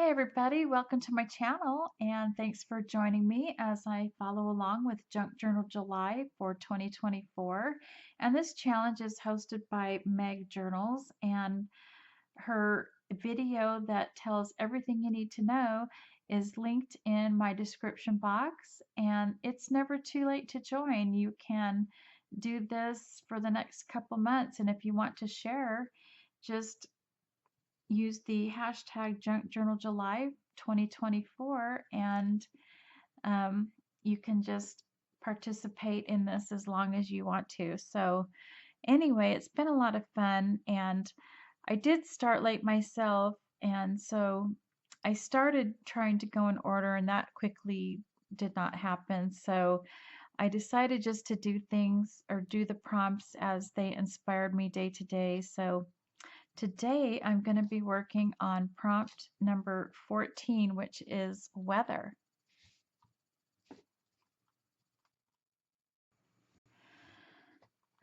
Hey everybody, welcome to my channel and thanks for joining me as I follow along with Junk Journal July for 2024. And this challenge is hosted by Meg Journals, and her video that tells everything you need to know is linked in my description box, and it's never too late to join. You can do this for the next couple months, and if you want to share, just use the hashtag Junk Journal July 2024, and um, you can just participate in this as long as you want to. So anyway, it's been a lot of fun, and I did start late myself, and so I started trying to go in order, and that quickly did not happen. So I decided just to do things or do the prompts as they inspired me day to day. So today I'm going to be working on prompt number 14, which is weather.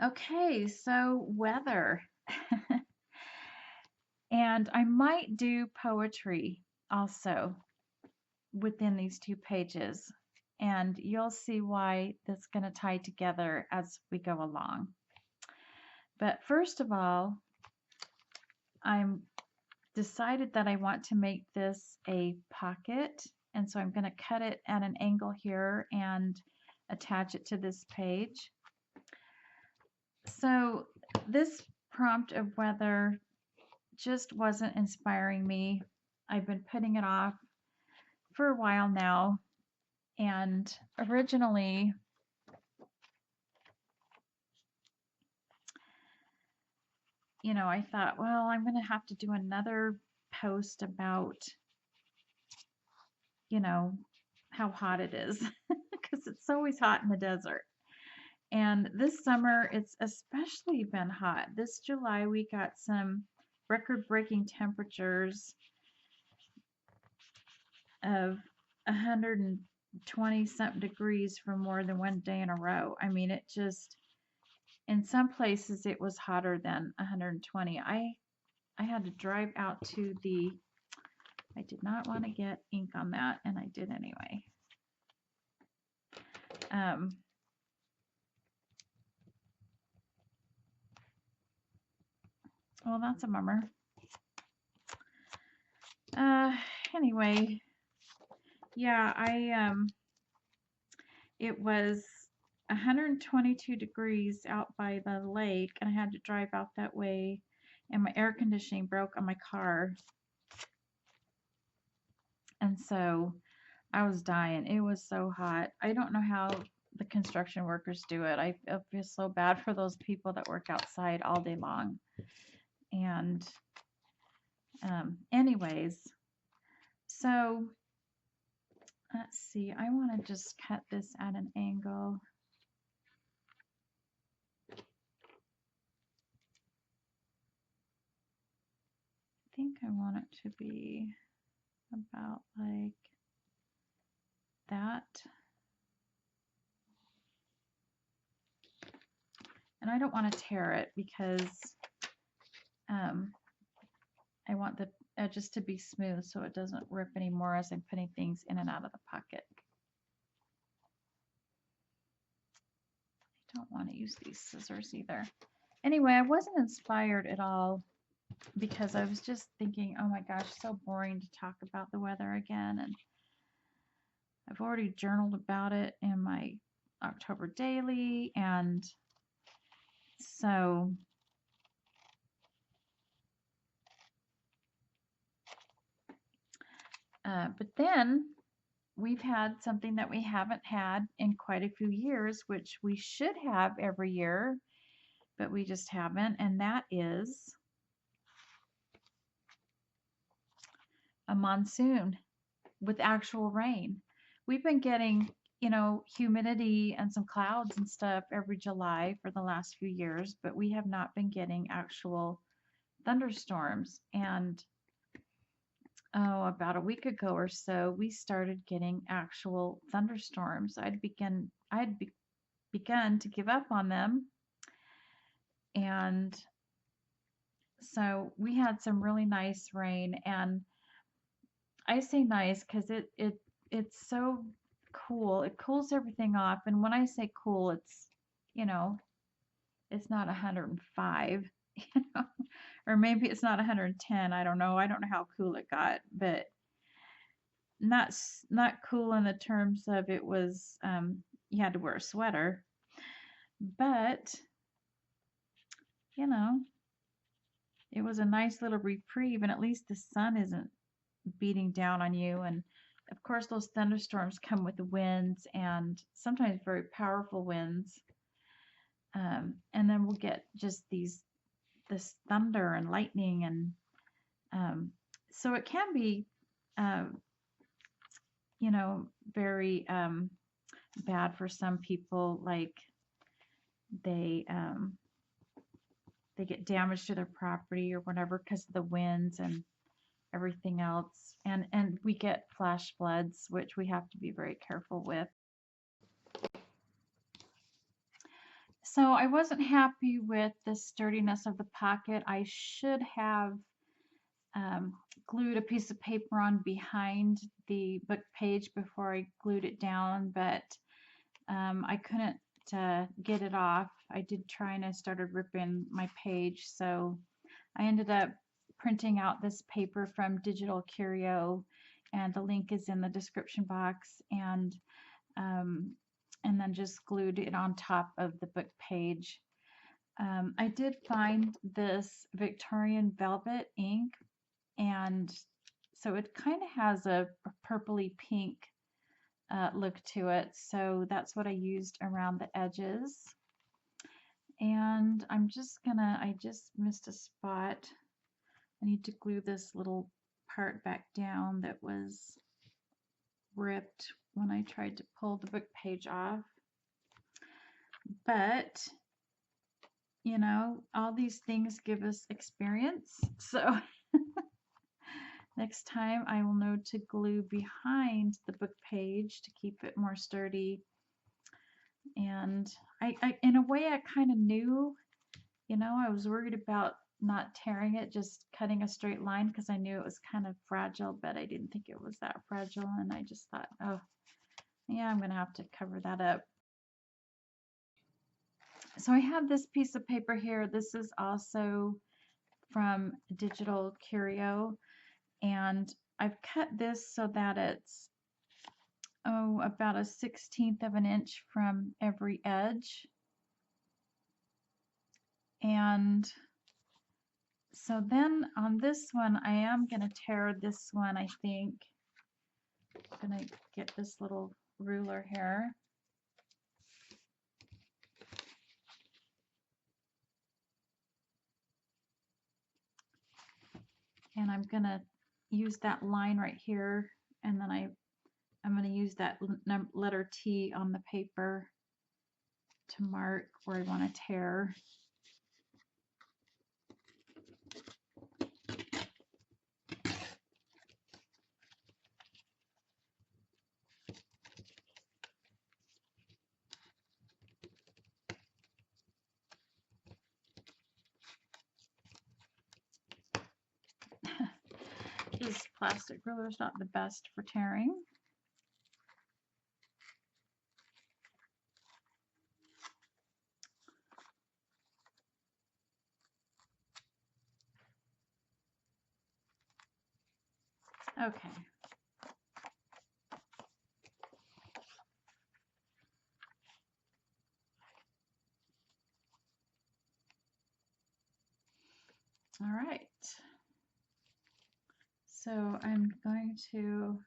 Okay, so weather. And I might do poetry also within these two pages. And you'll see why that's going to tie together as we go along. But first of all, I'm decided that I want to make this a pocket, and so I'm going to cut it at an angle here and attach it to this page. So this prompt of weather just wasn't inspiring me. I've been putting it off for a while now, and originally I thought, well, I'm going to have to do another post about how hot it is because it's always hot in the desert. And this summer, it's especially been hot. This July, we got some record-breaking temperatures of 120 something degrees for more than one day in a row. I mean, it just, in some places, it was hotter than 120. I had to drive out to I did not want to get ink on that, and I did anyway. Well, that's a bummer. Anyway, yeah, it was 122 degrees out by the lake, and I had to drive out that way, and my air conditioning broke on my car. And so I was dying. It was so hot. I don't know how the construction workers do it. I feel so bad for those people that work outside all day long. And anyways, so let's see. I want to just cut this at an angle. I think I want it to be about like that. And I don't want to tear it because I want the edges to be smooth so it doesn't rip anymore as I'm putting things in and out of the pocket. I don't want to use these scissors either. Anyway, I wasn't inspired at all because I was just thinking, oh my gosh, so boring to talk about the weather again. And I've already journaled about it in my October daily. And so but then we've had something that we haven't had in quite a few years, which we should have every year, but we just haven't, and that is a monsoon with actual rain. We've been getting, humidity and some clouds and stuff every July for the last few years, but we have not been getting actual thunderstorms. And about a week ago or so, we started getting actual thunderstorms. I had begun to give up on them, and so we had some really nice rain, and I say nice because it's so cool. It cools everything off. And when I say cool, it's, you know, it's not 105, you know, or maybe it's not 110. I don't know. I don't know how cool it got, but not cool in the terms of it was you had to wear a sweater, but you know, it was a nice little reprieve, and at least the sun isn't beating down on you. And of course, those thunderstorms come with the winds and sometimes very powerful winds. And then we'll get just this thunder and lightning, and um, so it can be, uh, you know, very bad for some people. Like they um, they get damage to their property or whatever because of the winds and everything else. And we get flash floods, which we have to be very careful with. So I wasn't happy with the sturdiness of the pocket. I should have um, glued a piece of paper on behind the book page before I glued it down, but I couldn't get it off. I did try and I started ripping my page, so I ended up printing out this paper from Digital Curio, and the link is in the description box, um, and then just glued it on top of the book page. I did find this Victorian velvet ink, and so it kind of has a purpley pink look to it. So that's what I used around the edges. And I just missed a spot. I need to glue this little part back down that was ripped when I tried to pull the book page off. But, you know, all these things give us experience. So next time I will know to glue behind the book page to keep it more sturdy. And I in a way, I kind of knew, you know, I was worried about not tearing it, just cutting a straight line because I knew it was kind of fragile, but I didn't think it was that fragile. And I just thought, oh, yeah, I'm going to have to cover that up. So I have this piece of paper here. This is also from Digital Curio, and I've cut this so that it's about a 1/16 of an inch from every edge. And so then on this one, I am going to tear this one, I think. I'm going to get this little ruler here. And I'm going to use that line right here, and then I'm going to use that letter T on the paper to mark where I want to tear. This plastic ruler is not the best for tearing. Okay. All right. So I'm going to,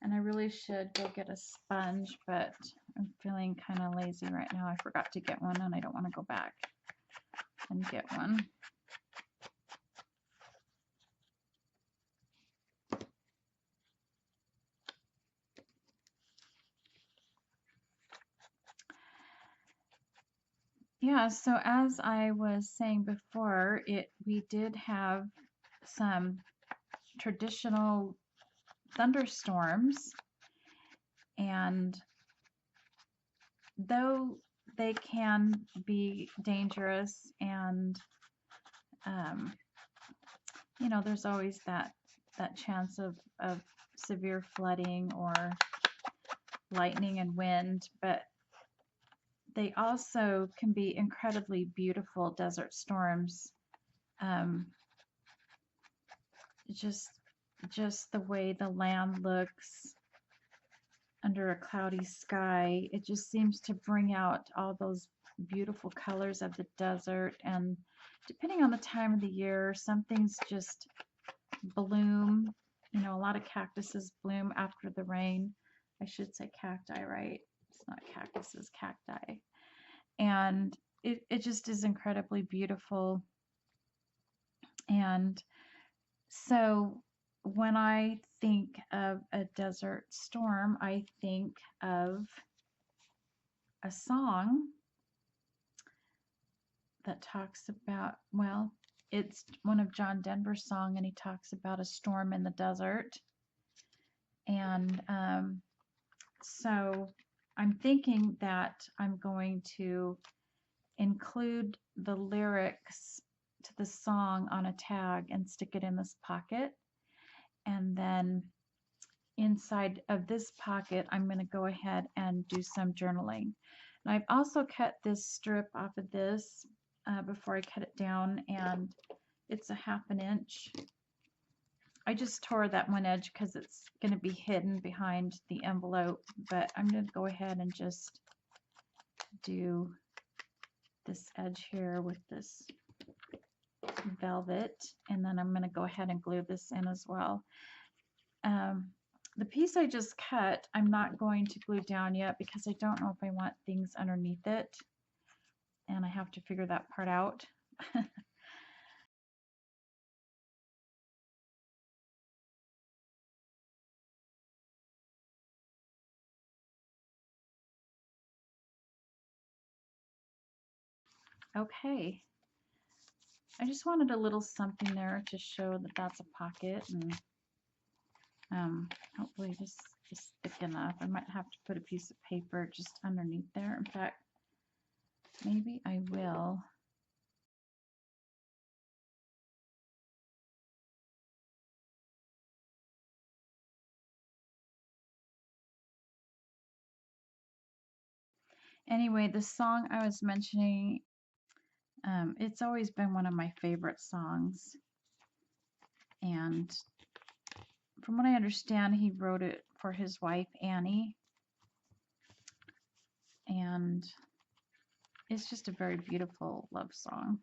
and I really should go get a sponge, but I'm feeling kind of lazy right now. I forgot to get one, and I don't want to go back and get one. Yeah, so as I was saying before, we did have some traditional thunderstorms, and though they can be dangerous, and you know, there's always that that chance of severe flooding or lightning and wind, but they also can be incredibly beautiful desert storms. Um, just just the way the land looks under a cloudy sky, it just seems to bring out all those beautiful colors of the desert. And depending on the time of the year, some things just bloom. You know, a lot of cactuses bloom after the rain. I should say cacti, right? It's not cactuses, cacti. And it just is incredibly beautiful. And so when I think of a desert storm, I think of a song that talks about, well, it's one of John Denver's song, and he talks about a storm in the desert. And so I'm thinking that I'm going to include the lyrics to the song on a tag and stick it in this pocket. And then inside of this pocket, I'm going to go ahead and do some journaling. And I've also cut this strip off of this before I cut it down, and it's a 1/2 inch. I just tore that one edge because it's going to be hidden behind the envelope, but I'm going to go ahead and just do this edge here with this velvet, and then I'm going to go ahead and glue this in as well. The piece I just cut, I'm not going to glue down yet because I don't know if I want things underneath it, and I have to figure that part out. Okay, I just wanted a little something there to show that that's a pocket, and hopefully this is thick enough. I might have to put a piece of paper just underneath there. In fact, maybe I will. Anyway, the song I was mentioning, it's always been one of my favorite songs. And from what I understand, he wrote it for his wife, Annie. And it's just a very beautiful love song.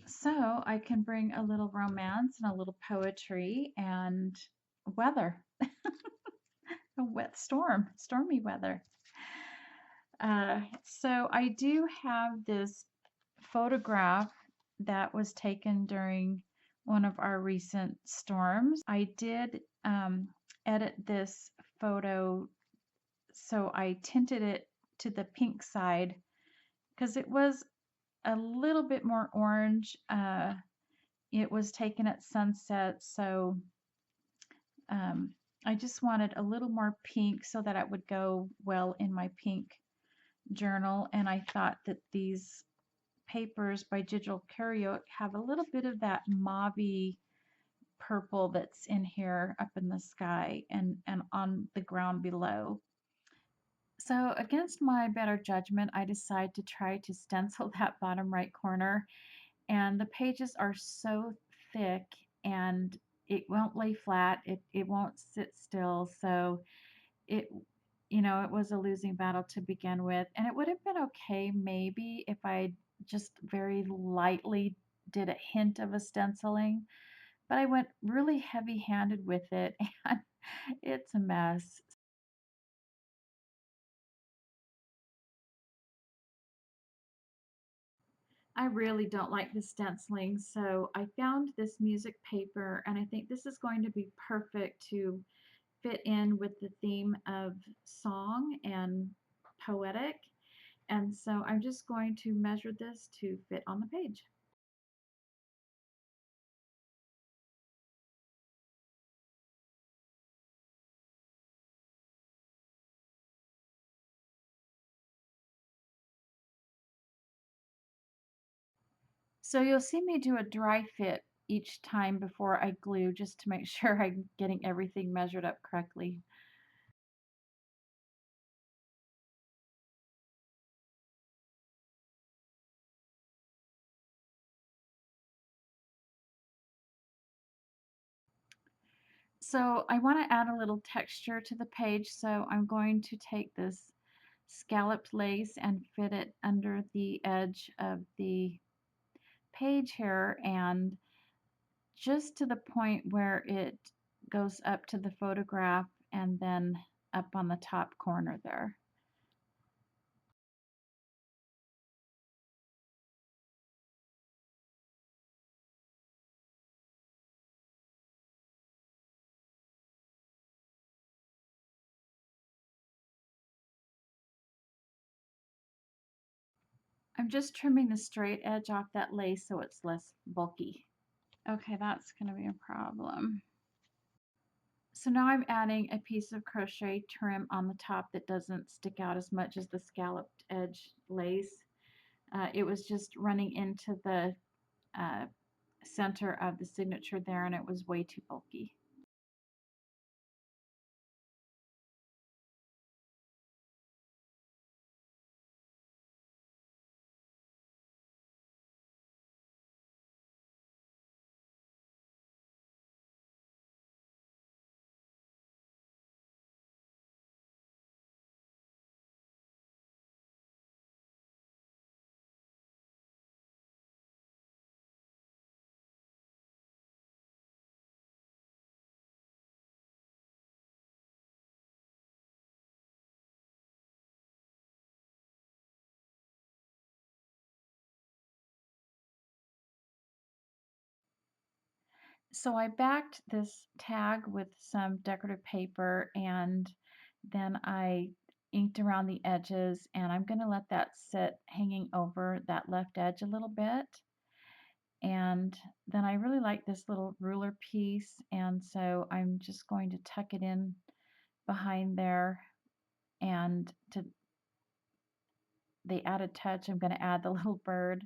So I can bring a little romance and a little poetry and weather, a wet storm, stormy weather. So I do have this photograph that was taken during one of our recent storms. I did edit this photo, so I tinted it to the pink side because it was a little bit more orange. It was taken at sunset, so I just wanted a little more pink so that it would go well in my pink journal. And I thought that these papers by Digital Karaoke have a little bit of that mauve purple that's in here up in the sky and on the ground below. So against my better judgment, I decided to try to stencil that bottom right corner, and the pages are so thick and it won't lay flat, it won't sit still. So it, it was a losing battle to begin with, and it would have been okay maybe if I just very lightly did a hint of a stenciling, but I went really heavy-handed with it and it's a mess. I really don't like the stenciling, so I found this music paper, and I think this is going to be perfect to fit in with the theme of song and poetic. And so I'm just going to measure this to fit on the page. So you'll see me do a dry fit each time before I glue just to make sure I'm getting everything measured up correctly. So I want to add a little texture to the page, so I'm going to take this scalloped lace and fit it under the edge of the page here and just to the point where it goes up to the photograph and then up on the top corner there. I'm just trimming the straight edge off that lace so it's less bulky. Okay, that's going to be a problem. So now I'm adding a piece of crochet trim on the top that doesn't stick out as much as the scalloped edge lace. It was just running into the uh, center of the signature there and it was way too bulky. So I backed this tag with some decorative paper and then I inked around the edges and I'm going to let that sit hanging over that left edge a little bit. And then I really like this little ruler piece and so I'm just going to tuck it in behind there and to the added touch I'm going to add the little bird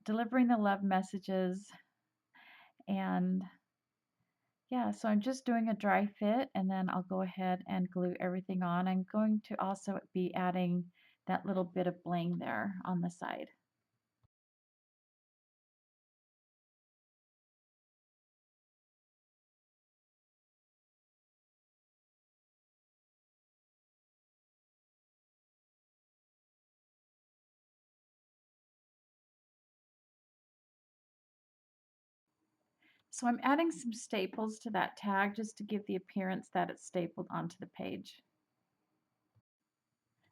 delivering the love messages and yeah, so I'm just doing a dry fit and then I'll go ahead and glue everything on. I'm going to also be adding that little bit of bling there on the side. So I'm adding some staples to that tag just to give the appearance that it's stapled onto the page.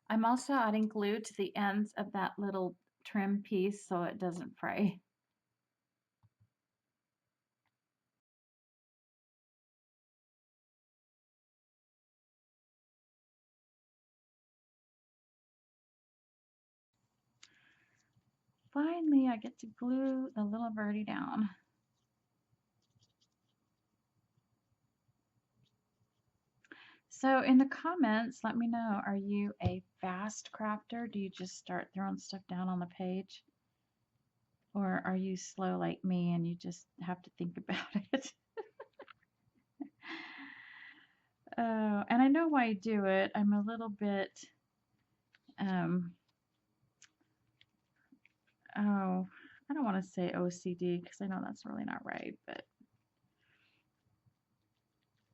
I'm also adding glue to the ends of that little trim piece so it doesn't fray. Finally, I get to glue the little birdie down. So in the comments, let me know, are you a fast crafter? Do you just start throwing stuff down on the page? Or are you slow like me and you just have to think about it? Oh, and I know why I do it. I'm a little bit, um, oh, I don't want to say OCD because I know that's really not right, but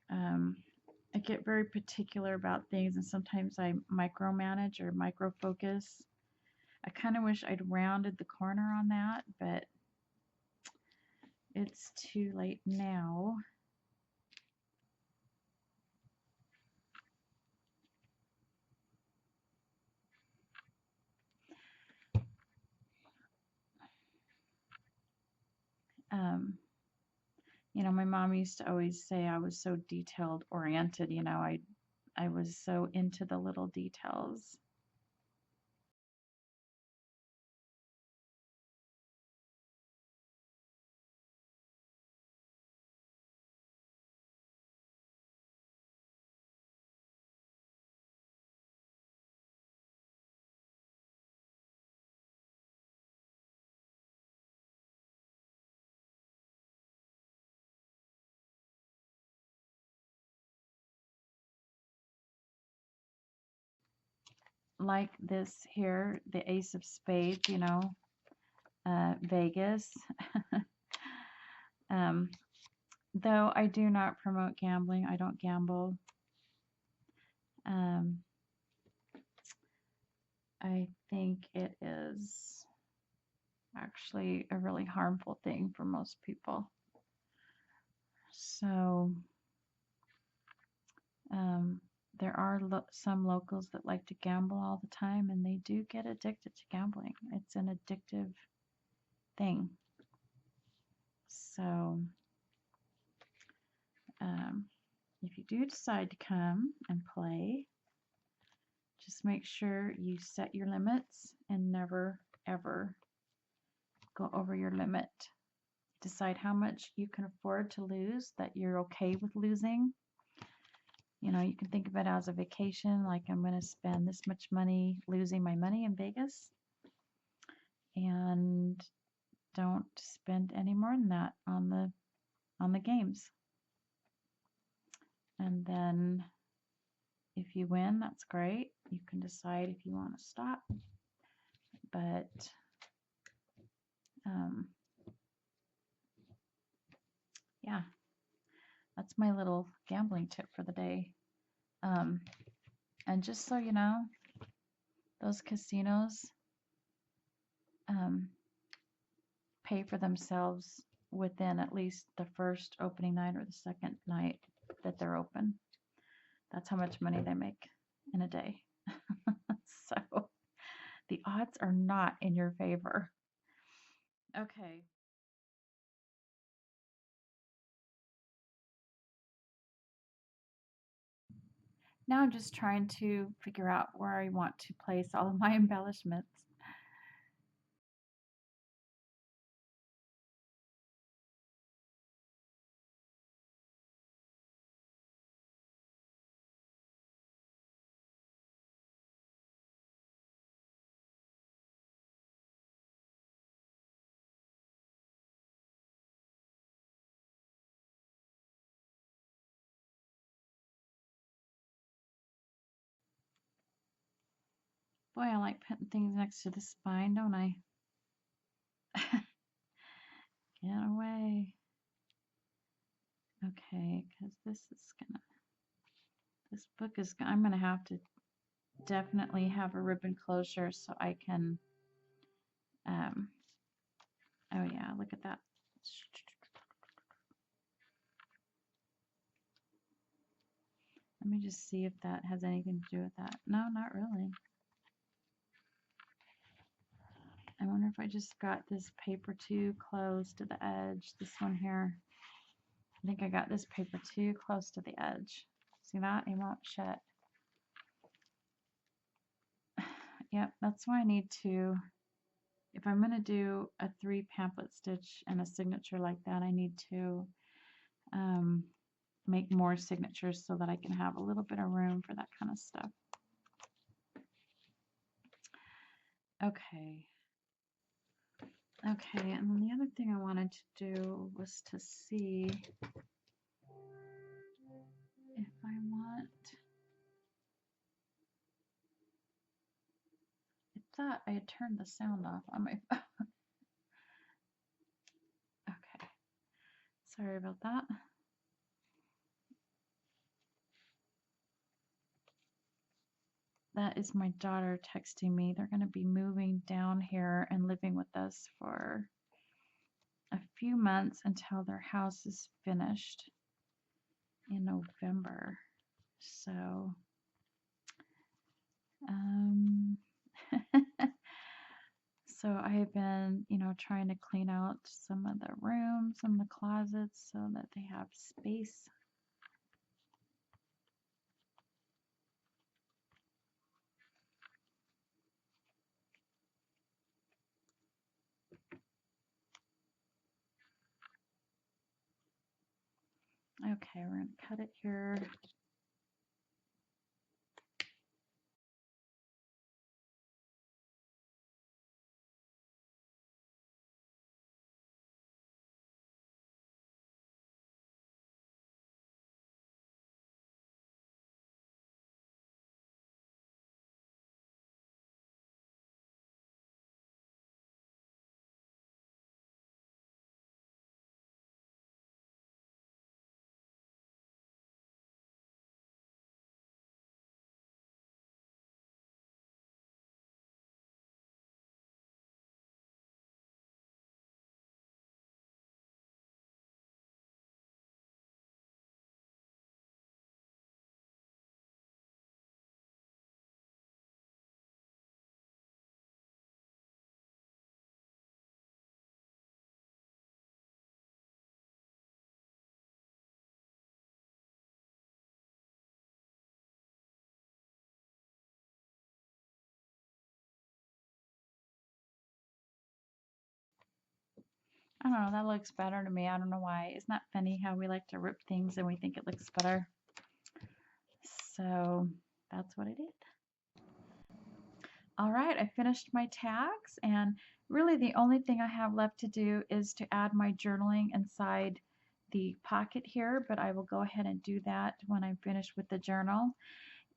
um, I get very particular about things and sometimes I micromanage or micro focus. I kind of wish I'd rounded the corner on that, but it's too late now. Um, my mom used to always say I was so detailed oriented, I was so into the little details. like this here, the Ace of Spades, Vegas. um, though I do not promote gambling. I don't gamble. Um, I think it is actually a really harmful thing for most people. So um, there are some locals that like to gamble all the time, and they do get addicted to gambling. It's an addictive thing. So um, if you do decide to come and play, just make sure you set your limits and never, ever go over your limit. Decide how much you can afford to lose, that you're okay with losing. You can think of it as a vacation, like I'm going to spend this much money losing my money in Vegas, and don't spend any more than that on the games. And then if you win, that's great. You can decide if you want to stop. But yeah, that's my little gambling tip for the day. And just so you know, those casinos pay for themselves within at least the first opening night or the second night that they're open. That's how much money they make in a day. So the odds are not in your favor. Okay. Now I'm just trying to figure out where I want to place all of my embellishments. Boy, I like putting things next to the spine, don't I? Get away. Okay, because this book is, I'm gonna have to definitely have a ribbon closure so I can, um, oh yeah, look at that. Let me just see if that has anything to do with that. No, not really. I wonder if I just got this paper too close to the edge. This one here. I think I got this paper too close to the edge. See that? It won't shut. Yep, that's why I need to, if I'm going to do a 3 pamphlet stitch and a signature like that, I need to make more signatures so that I can have a little bit of room for that kind of stuff. Okay. Okay, and then the other thing I wanted to do was to see if I want, I thought I had turned the sound off on my phone. Okay, sorry about that. That is my daughter texting me. They're going to be moving down here and living with us for a few months until their house is finished in November. So, so I have been, trying to clean out some of the rooms and the closets so that they have space. Okay, we're going to cut it here. I don't know, that looks better to me. I don't know why. Isn't that funny how we like to rip things and we think it looks better? So that's what I did. All right, I finished my tags, and really the only thing I have left to do is to add my journaling inside the pocket here, but I will go ahead and do that when I'm finished with the journal.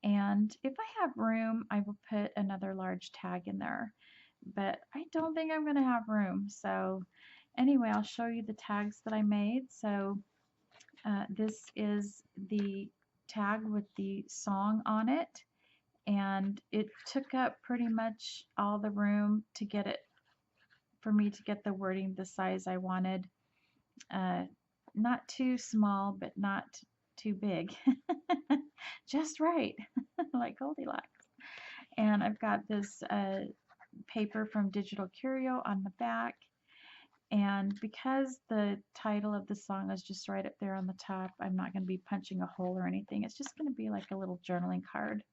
And if I have room, I will put another large tag in there, but I don't think I'm going to have room. So anyway, I'll show you the tags that I made. So this is the tag with the song on it, and it took up pretty much all the room to get it, for me to get the wording the size I wanted. Uh, not too small, but not too big. Just right, like Goldilocks. And I've got this paper from Digital Curio on the back. And because the title of the song is just right up there on the top, I'm not going to be punching a hole or anything. It's just going to be like a little journaling card.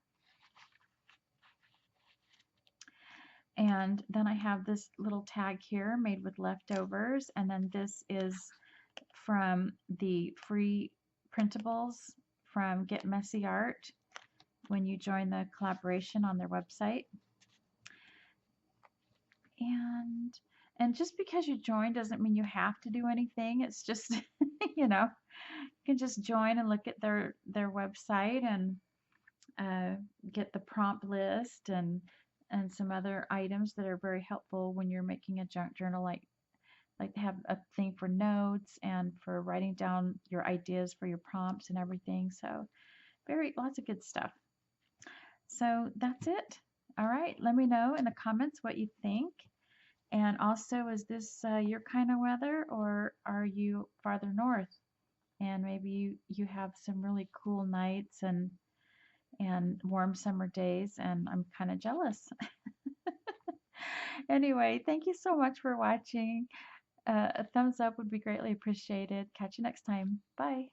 And then I have this little tag here made with leftovers. And then this is from the free printables from Get Messy Art when you join the collaboration on their website. And just because you join doesn't mean you have to do anything. It's just, you know, you can just join and look at their website and get the prompt list and some other items that are very helpful when you're making a junk journal, like they have a thing for notes and for writing down your ideas for your prompts and everything. So lots of good stuff. So that's it. All right, let me know in the comments what you think. And also, is this your kind of weather, or are you farther north? And maybe you have some really cool nights and warm summer days, and I'm kind of jealous. Anyway, thank you so much for watching. A thumbs up would be greatly appreciated. Catch you next time. Bye.